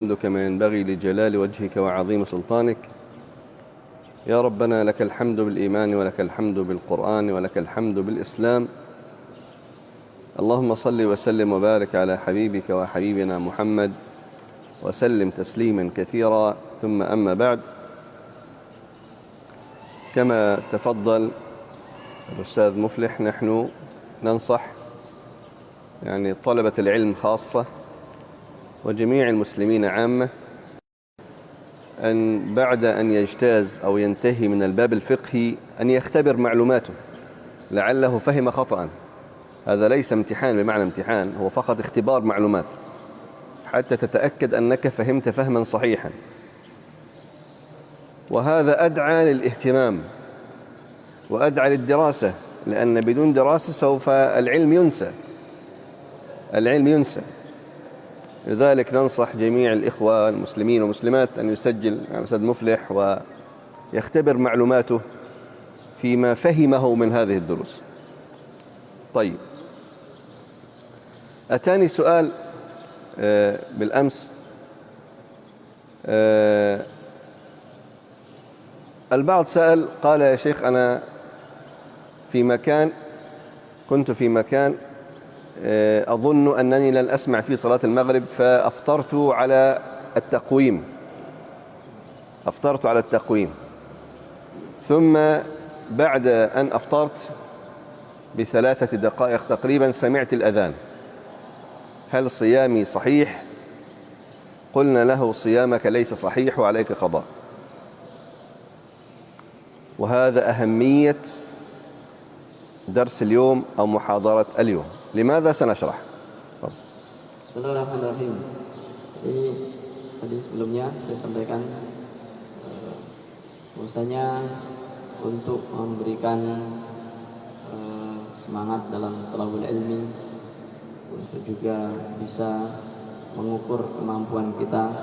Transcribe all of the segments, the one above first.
كما ينبغي لجلال وجهك وعظيم سلطانك. يا ربنا لك الحمد بالإيمان ولك الحمد بالقرآن ولك الحمد بالإسلام. اللهم صل وسلم وبارك على حبيبك وحبيبنا محمد وسلم تسليما كثيرا. ثم أما بعد، كما تفضل الأستاذ مفلح، نحن ننصح طلبة العلم خاصة وجميع المسلمين عامة أن بعد أن يجتاز أو ينتهي من الباب الفقهي أن يختبر معلوماته لعله فهم خطأ. هذا ليس امتحان بمعنى امتحان، هو فقط اختبار معلومات حتى تتأكد أنك فهمت فهما صحيحا، وهذا أدعى للاهتمام وأدعى للدراسة، لأن بدون دراسة سوف العلم ينسى. لذلك ننصح جميع الإخوة المسلمين والمسلمات أن يسجل مع الأستاذ مفلح ويختبر معلوماته فيما فهمه من هذه الدروس. طيب، أتاني سؤال بالأمس. البعض سأل قال: يا شيخ، أنا كنت في مكان أظن أنني لن أسمع في صلاة المغرب، فأفطرت على التقويم. ثم بعد أن أفطرت ب3 دقائق تقريبا سمعت الأذان، هل صيامي صحيح؟ قلنا له: صيامك ليس صحيح وعليك قضاء. وهذا أهمية درس اليوم أو محاضرة اليوم. لماذا؟ سنشرح. Bismillahirrahmanirrahim. Jadi tadi sebelumnya saya sampaikan bahwasanya untuk memberikan semangat dalam thalabul ilmi, untuk juga bisa mengukur kemampuan kita,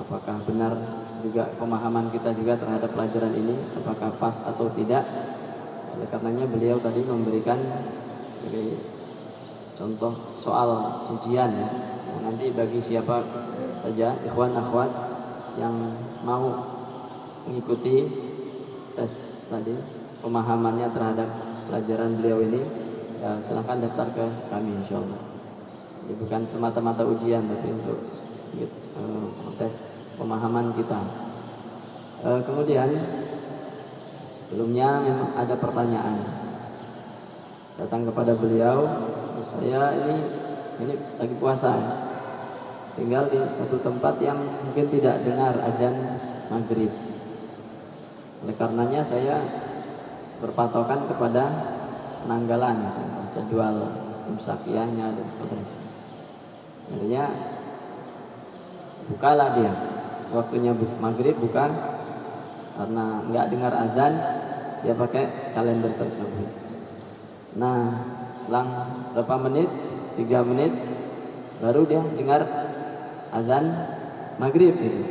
apakah benar juga pemahaman kita juga terhadap pelajaran ini, apakah pas atau tidak. Oleh karenanya beliau tadi memberikan contoh soal ujian ya. Nanti bagi siapa saja ikhwan akhwat yang mau mengikuti tes tadi pemahamannya terhadap pelajaran beliau ini, ya silahkan daftar ke kami insyaallah. Jadi bukan semata-mata ujian, tapi untuk tes pemahaman kita. Kemudian sebelumnya memang ada pertanyaan datang kepada beliau. Saya ini lagi puasa, tinggal di satu tempat yang mungkin tidak dengar azan maghrib. Oleh karenanya saya berpatokan kepada penanggalan jadwal imsakiyahnya dan seterusnya. Artinya bukalah dia waktunya maghrib, bukan karena nggak dengar azan dia pakai kalender tersebut. Nah, selang berapa menit, 3 menit, baru dia dengar azan maghrib gitu.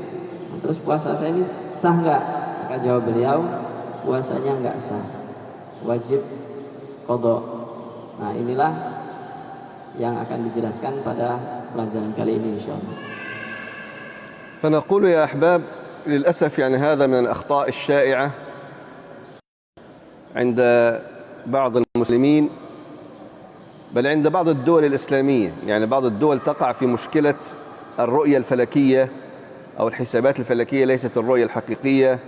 Nah, terus puasa saya ini sah nggak? Maka jawab beliau, puasanya nggak sah, wajib qadha. Nah, inilah yang akan dijelaskan pada pelajaran kali ini insyaallah. فنقول يا أحباب، للأسف هذا من الأخطاء الشائعة عند بعض المسلمين، بل عند بعض الدول الإسلامية. بعض الدول تقع في مشكلة الرؤية الفلكية أو الحسابات الفلكية ليست الرؤية الحقيقية،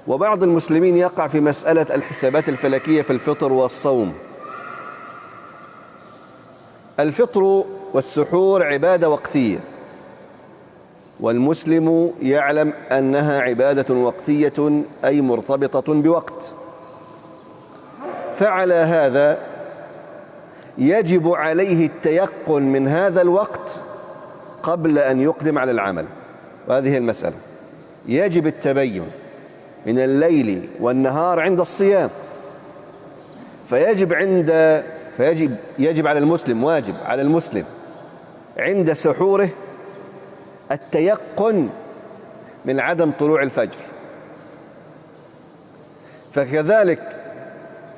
وبعض المسلمين يقع في مسألة الحسابات الفلكية في الفطر والصوم. الفطر والسحور عبادة وقتية، والمسلم يعلم أنها عبادة وقتية أي مرتبطة بوقت، فعلى هذا يجب عليه التيقن من هذا الوقت قبل أن يقدم على العمل. وهذه المسألة، يجب التبين من الليل والنهار عند الصيام، يجب على المسلم، واجب على المسلم عند سحوره التيقن من عدم طلوع الفجر. فكذلك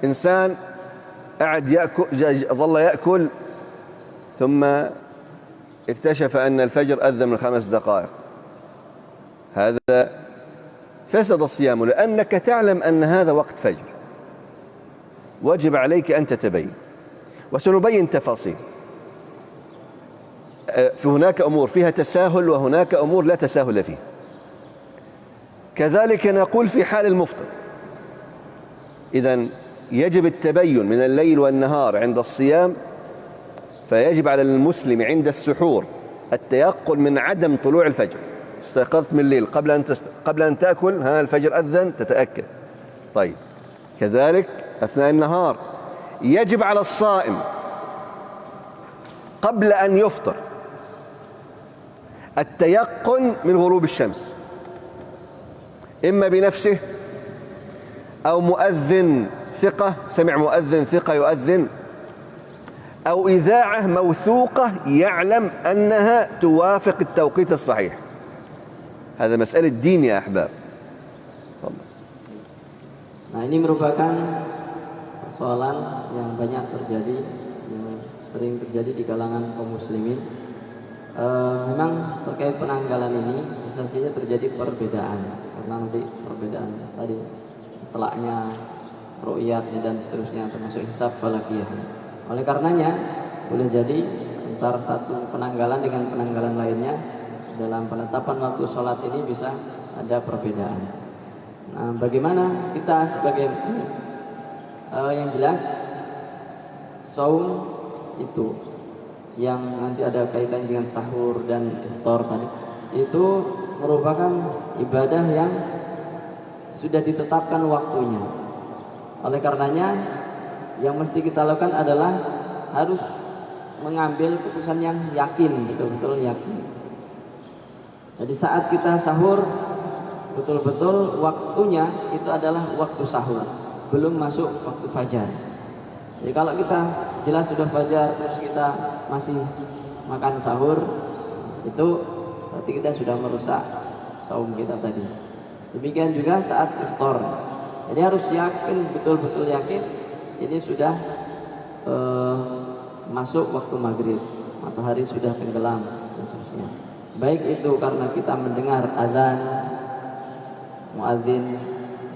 إنسان ظل يأكل ثم اكتشف أن الفجر أذن من 5 دقائق، هذا فسد الصيام، لأنك تعلم أن هذا وقت فجر، واجب عليك أن تتبين، وسنبين تفاصيل. هناك أمور فيها تساهل وهناك أمور لا تساهل فيها. كذلك نقول في حال المفطر، إذن يجب التبين من الليل والنهار عند الصيام، فيجب على المسلم عند السحور التيقن من عدم طلوع الفجر. استيقظت من الليل قبل أن تأكل، ها الفجر أذن، تتأكد. طيب، كذلك أثناء النهار يجب على الصائم قبل أن يفطر التيقن من غروب الشمس، إما بنفسه أو مؤذن ثقة، سمع مؤذن ثقة يؤذن، أو إذاعة موثوقة يعلم أنها توافق التوقيت الصحيح. هذا مسألة دين يا أحباب. Nah, ini merupakan persoalan yang banyak terjadi, yang sering terjadi di kalangan kaum muslimin. Memang terkait penanggalan ini bisa saja terjadi perbedaan, karena nanti perbedaan tadi telaknya, ru'yatnya dan seterusnya, termasuk hisab falakiyah. Oleh karenanya boleh jadi antara satu penanggalan dengan penanggalan lainnya dalam penetapan waktu sholat ini bisa ada perbedaan. Nah, bagaimana kita sebagai yang jelas saum itu yang nanti ada kaitan dengan sahur dan iftar tadi, itu merupakan ibadah yang sudah ditetapkan waktunya. Oleh karenanya yang mesti kita lakukan adalah harus mengambil keputusan yang yakin, betul-betul yakin. Jadi saat kita sahur, betul-betul waktunya itu adalah waktu sahur, belum masuk waktu fajar. Jadi kalau kita jelas sudah fajar terus kita masih makan sahur, itu berarti kita sudah merusak saum kita tadi. Demikian juga saat iftar. Jadi harus yakin, betul-betul yakin ini sudah masuk waktu maghrib, matahari sudah tenggelam dan seterusnya. Baik itu karena kita mendengar azan muadzin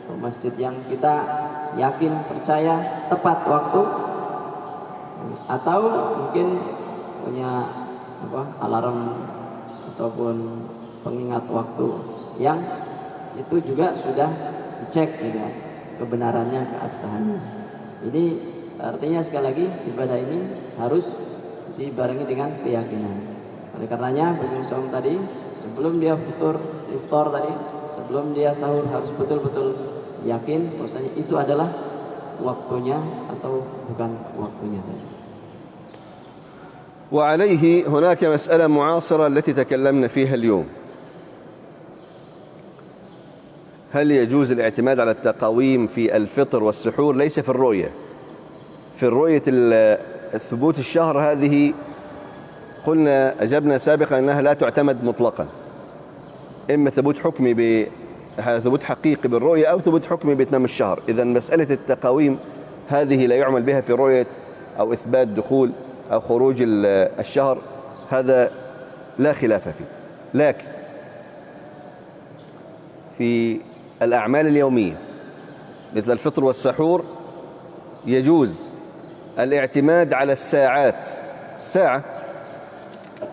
atau masjid yang kita yakin, percaya tepat waktu, atau mungkin punya alarm ataupun pengingat waktu yang itu juga sudah dicek gitu, kebenarannya, keabsahannya. Ini artinya sekali lagi ibadah ini harus dibarengi dengan keyakinan. Oleh karenanya bagi saum tadi, sebelum dia iftar tadi, sebelum dia sahur harus betul-betul yakin bahwasanya itu adalah waktunya atau bukan waktunya. وعليه هناك مسألة معاصرة التي تكلمنا فيها اليوم. هل يجوز الاعتماد على التقاويم في الفطر والسحور؟ ليس في الرؤية. في الرؤية ثبوت الشهر هذه قلنا أجبنا سابقا أنها لا تعتمد مطلقا، إما ثبوت حكمي ثبوت حقيقي بالرؤية أو ثبوت حكمي بإتمام الشهر. إذا مسألة التقاويم هذه لا يعمل بها في رؤية أو إثبات دخول أو خروج الشهر، هذا لا خلاف فيه. لكن في الأعمال اليومية مثل الفطر والسحور يجوز الاعتماد على الساعات، الساعة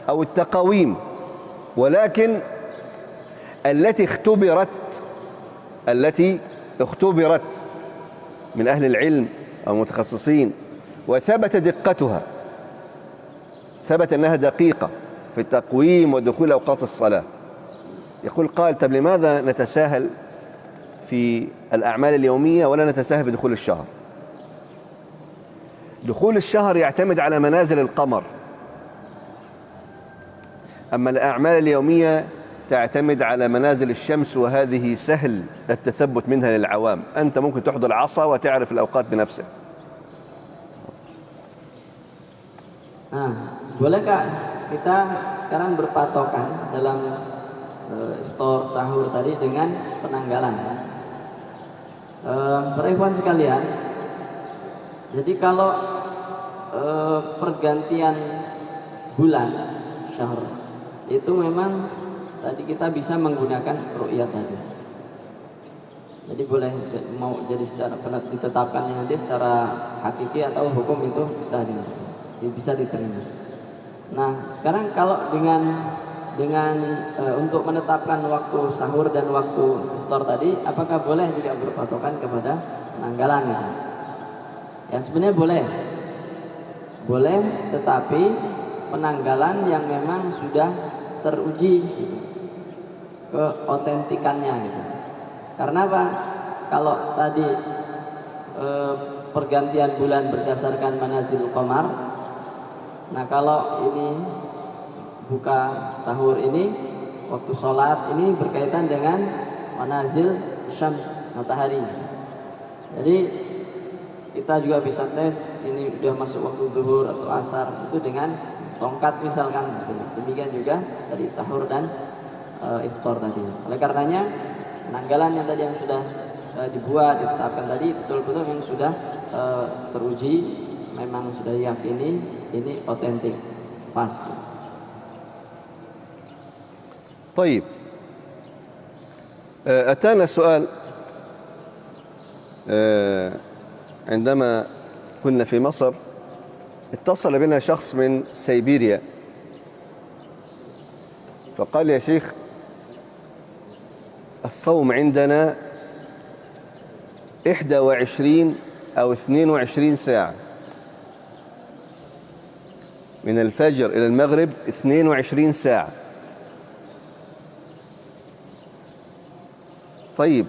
أو التقاويم، ولكن التي اختبرت من أهل العلم أو المتخصصين وثبت دقتها، ثبت أنها دقيقة في التقويم ودخول أوقات الصلاة. يقول قال طب لماذا نتساهل في الأعمال اليومية ولا نتساهل في دخول الشهر؟ دخول الشهر يعتمد على منازل القمر، أما الأعمال اليومية تعتمد على منازل الشمس، وهذه سهل التثبت منها للعوام. أنت ممكن تحضر العصا وتعرف الأوقات بنفسك. Nah, bolehkah kita sekarang berpatokan dalam iftar sahur tadi dengan penanggalan? Para ikhwan sekalian, jadi kalau pergantian bulan syahr. Itu memang tadi kita bisa menggunakan ru'yat tadi. Jadi boleh mau jadi secara ditetapkannya nanti secara hakiki atau hukum itu bisa diterima. Nah, sekarang kalau dengan untuk menetapkan waktu sahur dan waktu iftar tadi, apakah boleh juga berpatokan kepada penanggalan gitu? Ya sebenarnya boleh, tetapi penanggalan yang memang sudah teruji gitu, keotentikannya gitu. Karena apa? Kalau tadi pergantian bulan berdasarkan manazil qamar, nah kalau ini buka sahur ini waktu sholat ini berkaitan dengan manazil syams, matahari. Jadi kita juga bisa tes ini udah masuk waktu zuhur atau asar itu dengan tongkat misalkan. Demikian juga dari sahur dan iftar tadi. Oleh karenanya penanggalan yang tadi yang sudah dibuat ditetapkan tadi betul-betul yang sudah teruji, memang sudah yakini ini otentik, pas. طيب أتانا سؤال عندما كنا في مصر اتصل بنا شخص من سيبيريا فقال يا شيخ الصوم عندنا 21 أو 22 ساعة من الفجر إلى المغرب 22 ساعة. طيب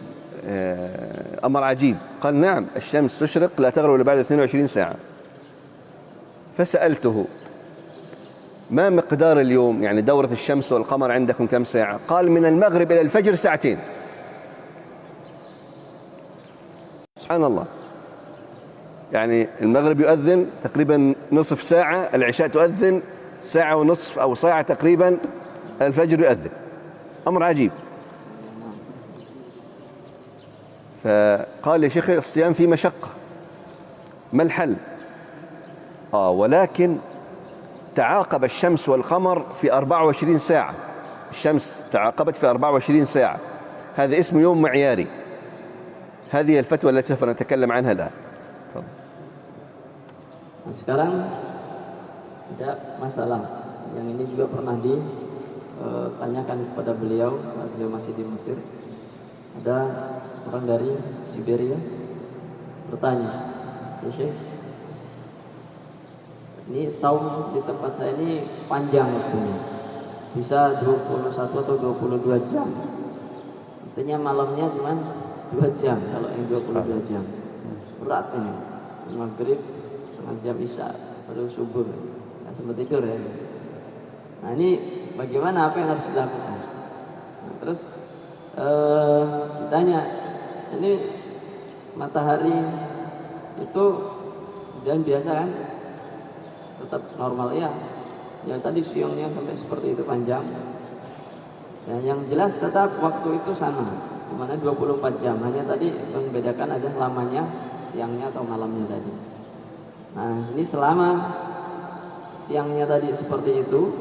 أمر عجيب. قال نعم الشمس تشرق لا تغرب إلا بعد 22 ساعة. فسألته ما مقدار اليوم، يعني دورة الشمس والقمر عندكم كم ساعة؟ قال من المغرب إلى الفجر ساعتين. سبحان الله، يعني المغرب يؤذن تقريبا نصف ساعة، العشاء تؤذن ساعة ونصف أو ساعة تقريبا، الفجر يؤذن. أمر عجيب. فقال يا شيخ الصيام فيه مشقة، ما الحل؟ ولكن تعاقب الشمس والقمر في 24 ساعة. الشمس تعاقبت في 24 ساعة، هذا اسمه يوم معياري. هذه الفتوى التي سوف نتكلم عنها الآن. Nah, sekarang ada masalah yang ini juga pernah ditanyakan kepada beliau saat beliau masih di Mesir. Ada orang dari Siberia bertanya, ya Syekh, ini saum di tempat saya ini panjang waktunya, bisa 21 atau 22 jam. Artinya malamnya cuma 2 jam, kalau yang 22 jam. Berat ini, maghrib, setengah jam isya, baru subuh, nggak sempat tidur ya. Nah ini bagaimana, apa yang harus dilakukan? Nah, terus ditanya, ini matahari itu dan biasa kan tetap normal ya tadi siangnya sampai seperti itu panjang, dan yang jelas tetap waktu itu sama, dimana 24 jam, hanya tadi membedakan ada lamanya siangnya atau malamnya tadi. Nah ini selama siangnya tadi seperti itu,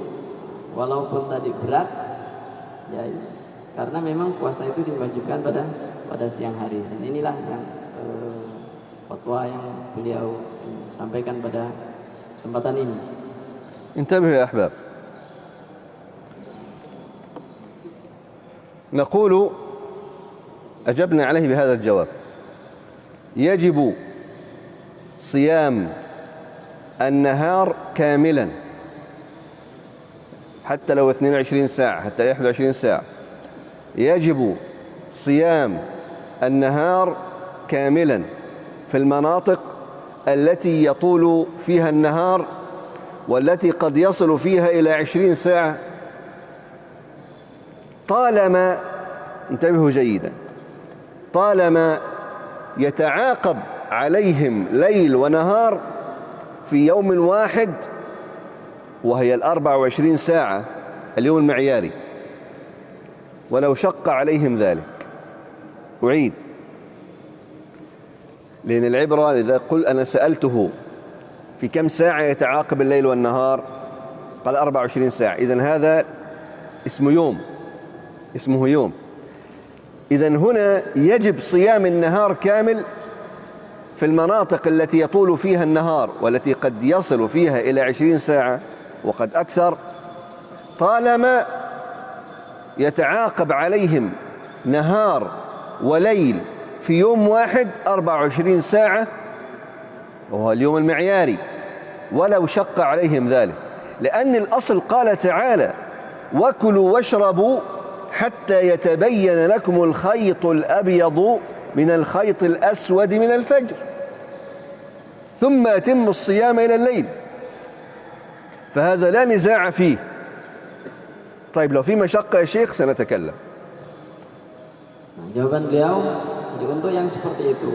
walaupun tadi berat ya, karena memang puasa itu diwajibkan pada siang hari, dan inilah yang fatwa yang beliau sampaikan pada kesempatan ini. انتبهوا يا أحباب، نقول أجبنا عليه بهذا الجواب: يجب صيام النهار كاملا حتى لو 22 ساعة حتى 21 ساعة. يجب صيام النهار كاملا في المناطق التي يطول فيها النهار والتي قد يصل فيها إلى 20 ساعة، طالما، انتبهوا جيدا، طالما يتعاقب عليهم ليل ونهار في يوم واحد، وهي 24 ساعة اليوم المعياري، ولو شق عليهم ذلك. أعيد، لأن العبرة إذا قل أنا سألته في كم ساعة يتعاقب الليل والنهار، قال 24 ساعة، إذن هذا اسمه يوم. إذن هنا يجب صيام النهار كامل في المناطق التي يطول فيها النهار والتي قد يصل فيها إلى 20 ساعة وقد أكثر، طالما يتعاقب عليهم نهار وليل في يوم واحد 24 ساعة، وهو اليوم المعياري، ولو شق عليهم ذلك، لأن الأصل قال تعالى: وكلوا واشربوا حتى يتبين لكم الخيط الأبيض من الخيط الأسود من الفجر ثم أتموا الصيام إلى الليل. فهذا لا نزاع فيه. طيب لو في مشقة يا شيخ سنتكلم. Nah, jawaban beliau, jadi untuk yang seperti itu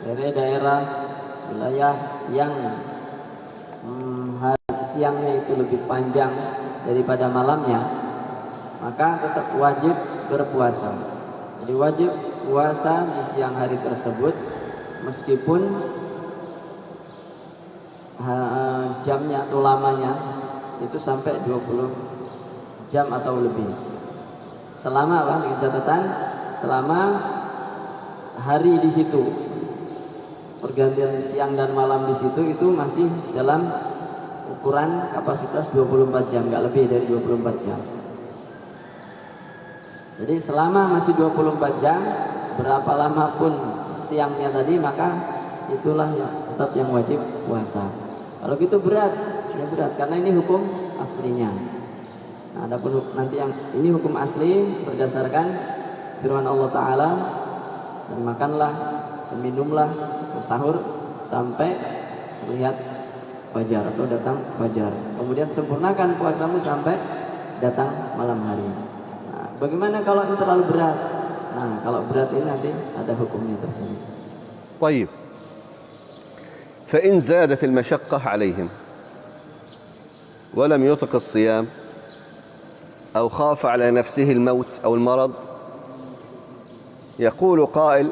dari daerah wilayah yang siangnya itu lebih panjang daripada malamnya, maka tetap wajib berpuasa. Jadi wajib puasa di siang hari tersebut meskipun jamnya atau lamanya itu sampai 20 jam atau lebih. Selama apa? Dengan catatan selama hari di situ, pergantian siang dan malam di situ itu masih dalam ukuran kapasitas 24 jam, nggak lebih dari 24 jam. Jadi selama masih 24 jam, berapa lama pun siangnya tadi, maka itulah tetap yang wajib puasa. Kalau gitu berat, ya berat, karena ini hukum aslinya. Nah, adapun nanti yang ini hukum asli berdasarkan firman Allah Ta'ala, dan makanlah dan minumlah sahur sampai terlihat fajar atau datang fajar. Kemudian sempurnakan puasamu sampai datang malam hari. Nah, bagaimana kalau ini terlalu berat? Nah, kalau berat ini nanti ada hukumnya tersendiri. طيب فإن زادت المشقة عليهم ولم يطق الصيام أو خاف على نفسه الموت أو المرض، يقول قائل: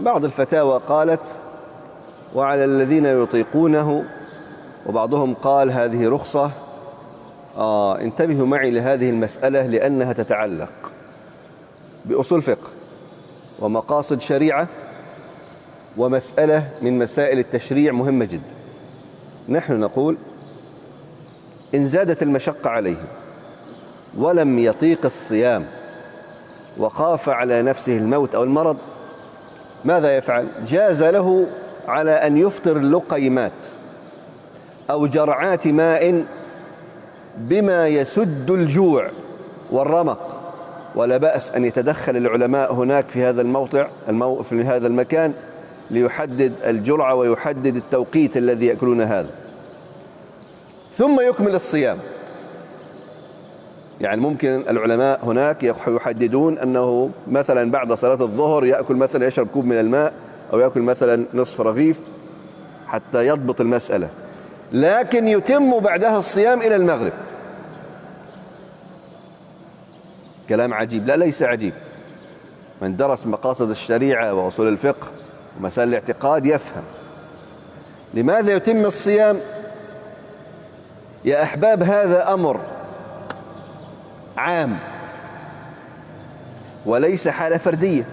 بعض الفتاوى قالت وعلى الذين يطيقونه، وبعضهم قال هذه رخصة. انتبهوا معي لهذه المسألة لأنها تتعلق بأصول فقه ومقاصد شريعة ومسألة من مسائل التشريع مهمة جدا. نحن نقول إن زادت المشقة عليه ولم يطيق الصيام وخاف على نفسه الموت أو المرض، ماذا يفعل؟ جاز له على أن يفطر لقيمات أو جرعات ماء بما يسد الجوع والرمق، ولا بأس أن يتدخل العلماء هناك في هذا الموضع في هذا المكان ليحدد الجرعة ويحدد التوقيت الذي يأكلون هذا، ثم يكمل الصيام. يعني ممكن العلماء هناك يحددون أنه مثلا بعد صلاة الظهر يأكل مثلا، يشرب كوب من الماء أو يأكل مثلا نصف رغيف حتى يضبط المسألة، لكن يتم بعدها الصيام إلى المغرب. كلام عجيب. لا، ليس عجيب. من درس مقاصد الشريعة وأصول الفقه ومسائل الاعتقاد يفهم. لماذا يتم الصيام؟ يا أحباب، هذا أمر عام وليس حالة فردية.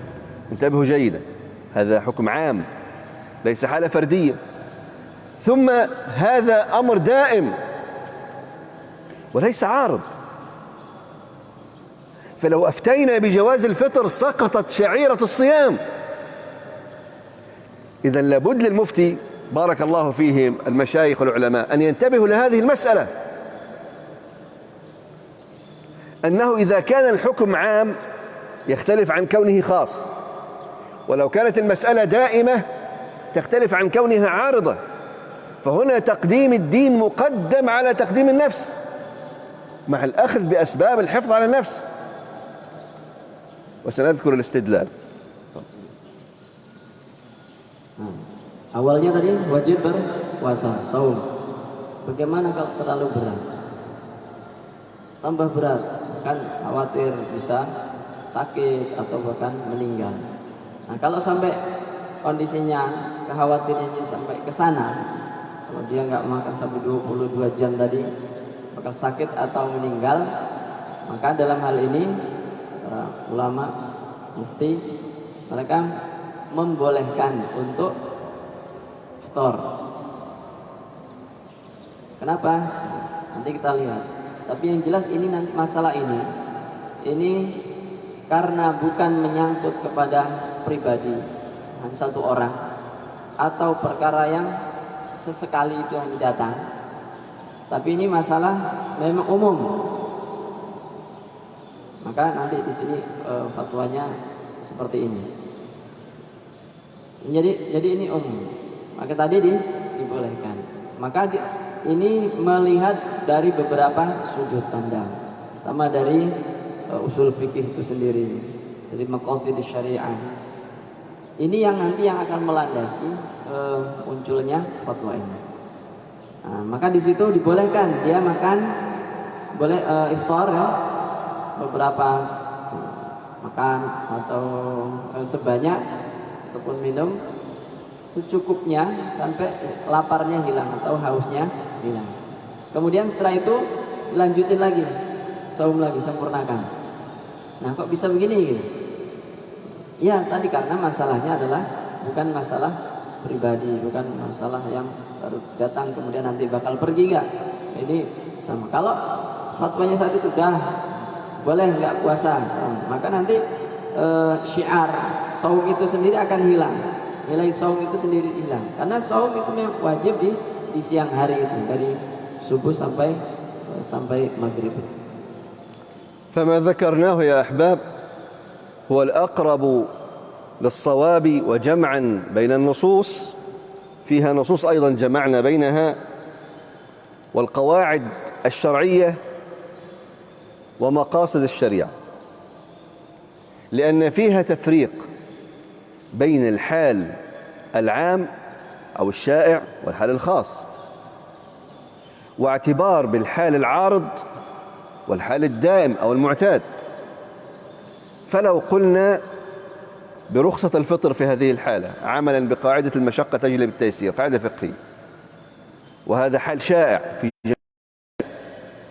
انتبهوا جيدا، هذا حكم عام ليس حالة فردية. ثم هذا أمر دائم وليس عارض. فلو أفتينا بجواز الفطر سقطت شعيرة الصيام. إذن لابد للمفتي بارك الله فيهم المشايخ والعلماء أن ينتبهوا لهذه المسألة، أنه إذا كان الحكم عام يختلف عن كونه خاص، ولو كانت المسألة دائمة تختلف عن كونها عارضة. فهنا تقديم الدين مقدم على تقديم النفس مع الأخذ بأسباب الحفظ على النفس، وسنذكر الاستدلال. Awalnya tadi wajib berpuasa, saum. Bagaimana kalau terlalu berat? Tambah berat, kan khawatir bisa sakit atau bahkan meninggal. Nah, kalau sampai kondisinya, kekhawatirannya sampai ke sana, kalau dia nggak makan sampai 22 jam tadi, apakah sakit atau meninggal, maka dalam hal ini para ulama, mufti, mereka membolehkan untuk iftar. Kenapa? Nanti kita lihat. Tapi yang jelas ini nanti masalah ini karena bukan menyangkut kepada pribadi hanya satu orang atau perkara yang sesekali itu hanya datang. Tapi ini masalah memang umum. Maka nanti di sini fatwanya seperti ini. Jadi ini umum. Maka tadi dibolehkan. Maka ini melihat dari beberapa sudut pandang. Pertama dari usul fikih itu sendiri, dari maqasid syariah. Ini yang nanti yang akan melandasi munculnya fatwa ini. Nah, maka di situ dibolehkan dia makan, boleh iftar ya, beberapa makan atau sebanyak ataupun minum secukupnya sampai laparnya hilang atau hausnya hilang. Kemudian setelah itu lanjutin lagi, saum lagi, sempurnakan. Nah, kok bisa begini gitu? Ya, tadi karena masalahnya adalah bukan masalah pribadi, bukan masalah yang baru datang kemudian nanti bakal pergi enggak. Ini sama. Kalau fatwanya saat itu dah boleh enggak puasa, maka nanti syiar saum itu sendiri akan hilang. Nilai saum itu sendiri hilang. Karena saum itu memang wajib di siang hari itu dari subuh sampai maghrib. فما ذكرناه يا أحباب هو الأقرب للصواب وجمعا بين النصوص، فيها نصوص أيضا جمعنا بينها، والقواعد الشرعية ومقاصد الشريعة، لأن فيها تفريق بين الحال العام أو الشائع والحال الخاص، واعتبار بالحال العارض والحال الدائم أو المعتاد. فلو قلنا برخصة الفطر في هذه الحالة عملا بقاعدة المشقة تجلب التيسير، قاعدة فقهية، وهذا حال شائع في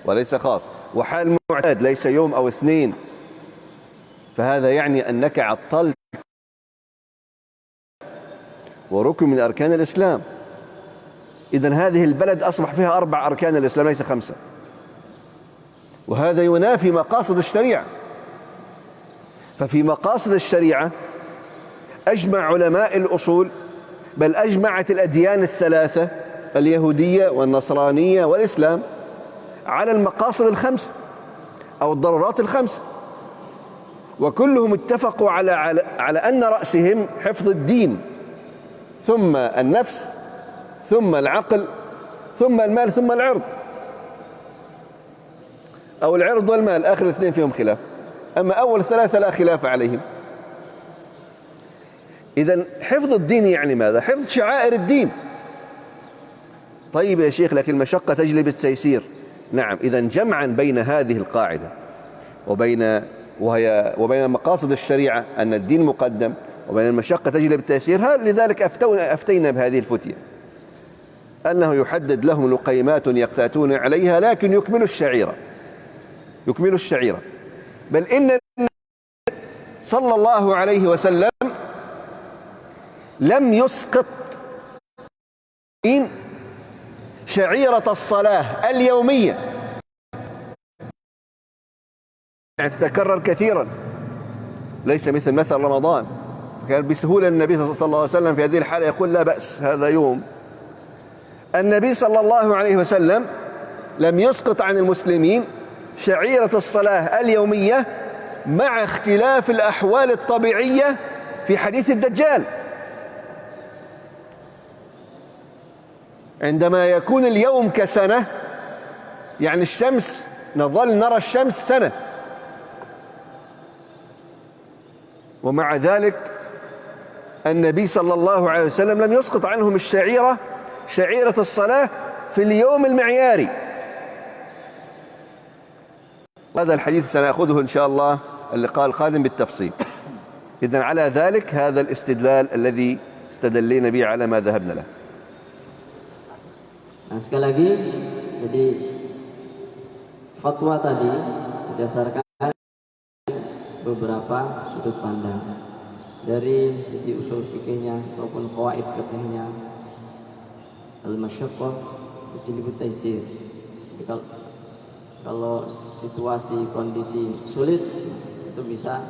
وليس خاص، وحال معتاد ليس يوم أو اثنين، فهذا يعني أنك عطلت وركن من أركان الإسلام. إذن هذه البلد أصبح فيها 4 أركان الإسلام ليس 5، وهذا ينافي مقاصد الشريعة. ففي مقاصد الشريعة أجمع علماء الأصول، بل أجمعت الأديان الثلاثة اليهودية والنصرانية والإسلام على المقاصد ال5 أو الضرورات ال5، وكلهم اتفقوا على أن رأسهم حفظ الدين، ثم النفس، ثم العقل، ثم المال، ثم العرض، أو العرض والمال، آخر الاثنين فيهم خلاف، أما أول 3 لا خلاف عليهم. إذن حفظ الدين يعني ماذا؟ حفظ شعائر الدين. طيب يا شيخ لكن المشقة تجلب التيسير. نعم، إذن جمعا بين هذه القاعدة وبين مقاصد الشريعة أن الدين مقدم، وبين المشقة تجلب التيسير، لذلك أفتينا بهذه الفتية أنه يحدد لهم لقيمات يقتاتون عليها لكن يكملوا الشعيرة. بل إن صلى الله عليه وسلم لم يسقط شعيرة الصلاة اليومية، يعني تتكرر كثيرا، ليس مثل رمضان. كان بسهولة النبي صلى الله عليه وسلم في هذه الحالة يقول لا بأس هذا يوم. النبي صلى الله عليه وسلم لم يسقط عن المسلمين شعيرة الصلاة اليومية مع اختلاف الأحوال الطبيعية في حديث الدجال. عندما يكون اليوم كسنة، يعني الشمس نظل نرى الشمس سنة، ومع ذلك النبي صلى الله عليه وسلم لم يسقط عنهم شعيرة الصلاة في اليوم المعياري. هذا الحديث سنأخذه إن شاء الله اللقاء القادم بالتفصيل. إذن على ذلك هذا الاستدلال الذي استدلينا به على ما ذهبنا له. Nah, sekali lagi, jadi fatwa tadi berdasarkan beberapa sudut pandang, dari sisi usul fikihnya maupun qawaid fikihnya, al-masyaqqah tajlibut taysir. Kalau situasi kondisi sulit itu bisa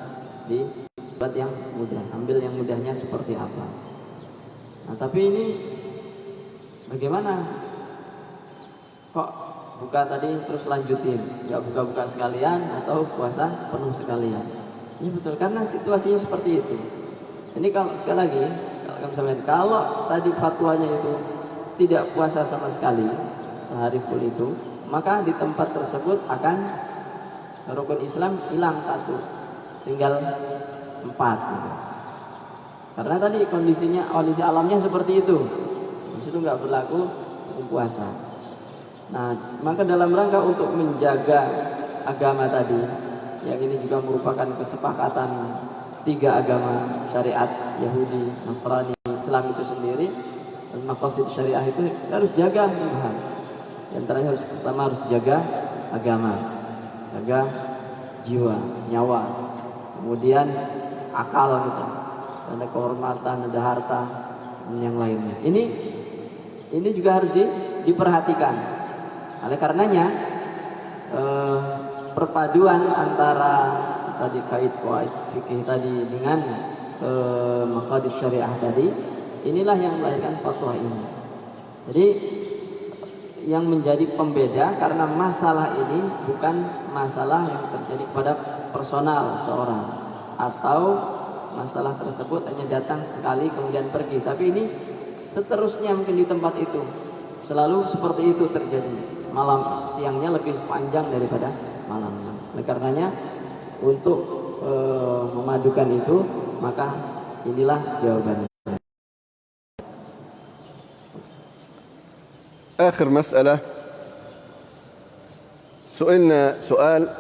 dibuat yang mudah, ambil yang mudahnya seperti apa. Nah, tapi ini bagaimana kok buka tadi terus lanjutin, nggak buka-buka sekalian atau puasa penuh sekalian? Ini betul, karena situasinya seperti itu. Ini kalau sekali lagi, kalau tadi fatwanya itu tidak puasa sama sekali sehari full itu, maka di tempat tersebut akan rukun Islam hilang satu, tinggal 4 gitu. Karena tadi kondisi alamnya seperti itu, di situ nggak berlaku hukum puasa. Nah, maka dalam rangka untuk menjaga agama tadi, yang ini juga merupakan kesepakatan 3 agama syariat, Yahudi, Nasrani, Islam itu sendiri, dan maqasid syariah itu harus jaga 5 hal. Yang terakhir pertama harus jaga agama, jaga jiwa, nyawa, kemudian akal kita, ada kehormatan, ada harta, dan yang lainnya. Ini juga harus diperhatikan. Oleh karenanya perpaduan antara tadi kait qawaid fikih tadi dengan maqasid syariah tadi, inilah yang melahirkan fatwa ini. Jadi yang menjadi pembeda, karena masalah ini bukan masalah yang terjadi pada personal seorang, atau masalah tersebut hanya datang sekali kemudian pergi, tapi ini seterusnya mungkin di tempat itu selalu seperti itu terjadi. Malam siangnya lebih panjang daripada malamnya. Oleh karenanya untuk memadukan itu, maka inilah jawabannya. آخر مسألة، سئلنا سؤال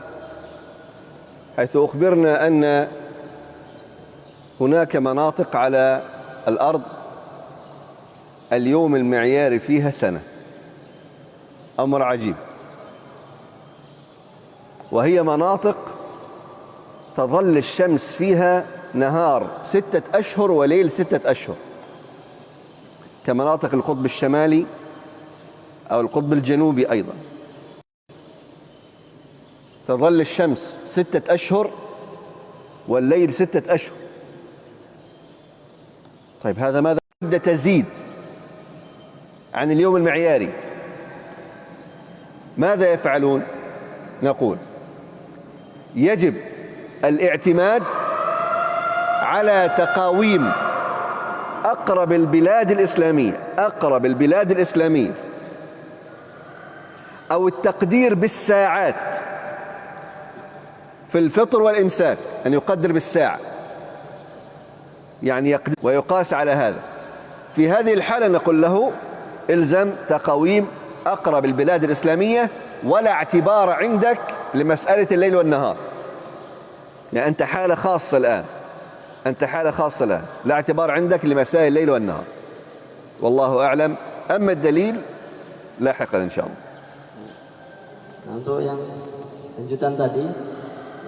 حيث أخبرنا أن هناك مناطق على الأرض اليوم المعياري فيها سنة، أمر عجيب، وهي مناطق تظل الشمس فيها نهار 6 أشهر وليل 6 أشهر، كمناطق القطب الشمالي أو القطب الجنوبي أيضا، تظل الشمس 6 أشهر والليل 6 أشهر. طيب هذا ماذا تزيد عن اليوم المعياري؟ ماذا يفعلون؟ نقول يجب الاعتماد على تقاويم أقرب البلاد الإسلامية أو التقدير بالساعات في الفطر والإمساك، أن يقدر بالساعة، يعني يقدر ويقاس على هذا. في هذه الحالة نقول له إلزم تقاويم أقرب البلاد الإسلامية، ولا اعتبار عندك لمسألة الليل والنهار، يعني أنت حالة خاصة الآن، لا اعتبار عندك لمسائل الليل والنهار، والله أعلم. أما الدليل لاحقا إن شاء الله. Nah, untuk yang lanjutan tadi,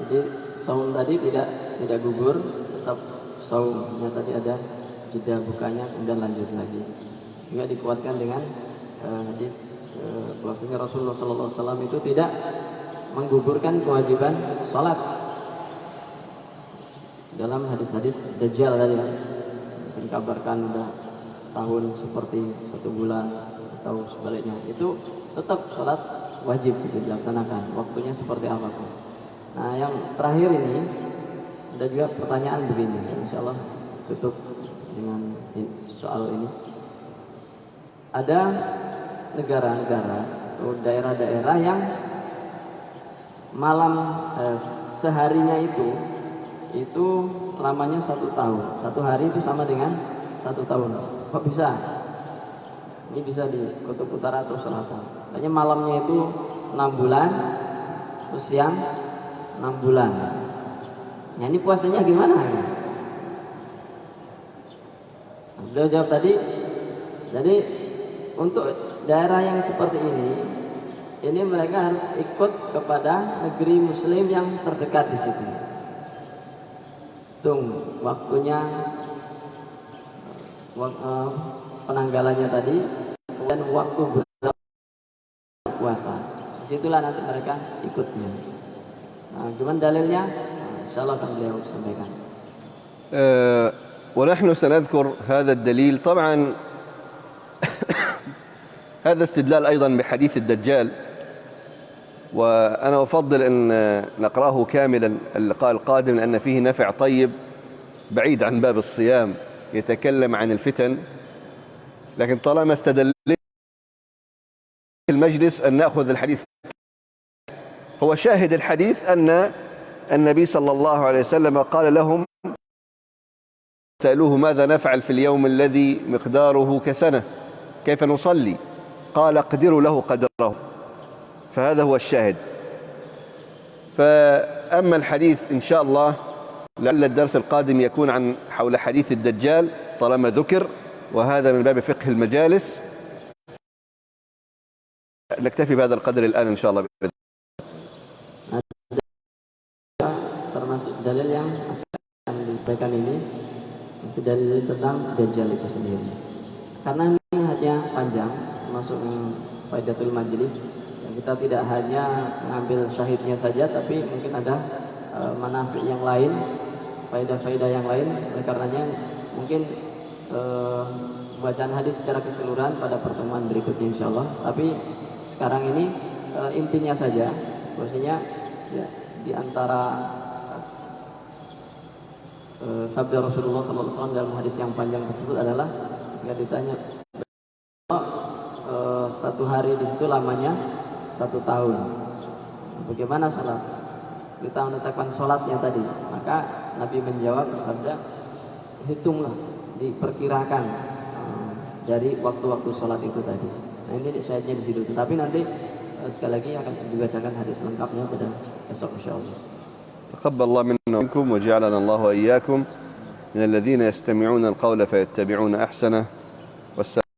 jadi saum tadi tidak gugur, tetap saumnya tadi ada jeda bukanya, kemudian lanjut lagi. Juga dikuatkan dengan hadis bahwasanya Rasulullah SAW itu tidak menggugurkan kewajiban salat. Dalam hadis-hadis Dajjal tadi dikabarkan udah setahun seperti 1 bulan atau sebaliknya, itu tetap salat wajib itu dilaksanakan, waktunya seperti apapun. Nah, yang terakhir ini ada juga pertanyaan begini, insya Allah tutup dengan soal ini. Ada negara-negara atau daerah-daerah yang malam seharinya itu lamanya 1 tahun, 1 hari itu sama dengan 1 tahun. Kok bisa? Ini bisa di kutub utara atau selatan. Hanya malamnya itu 6 bulan, terus siang 6 bulan. Nah, ini puasanya gimana? Beliau jawab tadi, jadi untuk daerah yang seperti ini ini mereka harus ikut kepada negeri muslim yang terdekat di situ. Waktunya penanggalannya tadi, dan waktu berpuasa. Disitulah nanti mereka ikutnya. Nah, gimana dalilnya? Insyaallah akan beliau sampaikan. ونحن سنذكر هذا الدليل. طبعا هذا استدلال أيضا بحديث الدجال، وأنا أفضل أن نقرأه كاملا اللقاء القادم، لأن فيه نفع طيب بعيد عن باب الصيام، يتكلم عن الفتن. لكن طالما استدل المجلس أن نأخذ الحديث، هو شاهد الحديث أن النبي صلى الله عليه وسلم قال لهم سألوه ماذا نفعل في اليوم الذي مقداره كسنة، كيف نصلي؟ قال اقدروا له قدره. فهذا هو الشاهد. فأما الحديث إن شاء الله لعل الدرس القادم يكون عن حول حديث الدجال طالما ذكر، وهذا من باب فقه المجالس. نكتفي بهذا القدر الآن إن شاء الله. Termasuk dalil yang akan disampaikan ini masih dalil tentang Dajjal itu sendiri. Karena ini hanya panjang, termasuk faidatul majlis. Kita tidak hanya mengambil syahidnya saja, tapi mungkin ada manafi yang lain, faidah-faidah yang lain. Oleh karenanya mungkin bacaan hadis secara keseluruhan pada pertemuan berikutnya insyaallah. Tapi sekarang ini intinya saja, bahwasanya ya, di antara sabda Rasulullah SAW dalam hadis yang panjang tersebut adalah ketika ditanya satu hari di situ lamanya 1 tahun. Bagaimana sholat? Kita menetapkan sholatnya tadi. Maka Nabi menjawab bersabda, hitunglah, diperkirakan dari waktu-waktu sholat itu tadi. Nah ini syahidnya di situ. Tapi nanti sekali lagi akan dibacakan hadis lengkapnya pada besok insyaallah. تقبل الله منا ومنكم وجعلنا الله وإياكم من الذين يستمعون القول فيتبعون أحسنه. والسلام.